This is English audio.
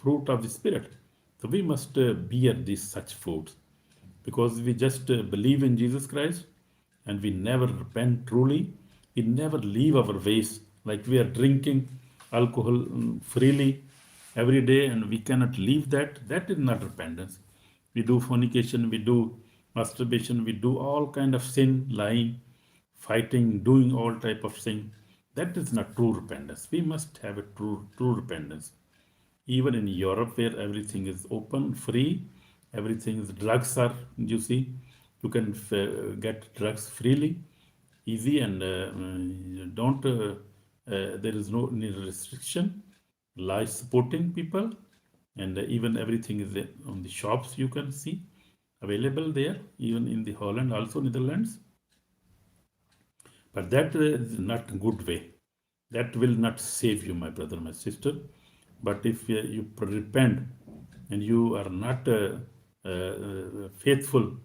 fruit of the Spirit. So we must bear these such fruits, because we just believe in Jesus Christ and we never repent truly. We never leave our ways, like we are drinking alcohol freely every day and we cannot leave that. That is not repentance. We do fornication, we do masturbation, we do all kind of sin, lying, fighting, doing all type of sin. That is not true repentance. We must have a true repentance. Even in Europe, where everything is open, free, everything is drugs are, you see, you can get drugs freely, easy, and don't, there is no any restriction, life supporting people, and even everything is there on the shops you can see available there, even in the Holland, also Netherlands. But that is not a good way. That will not save you, my brother, my sister. But if you repent and you are not faithful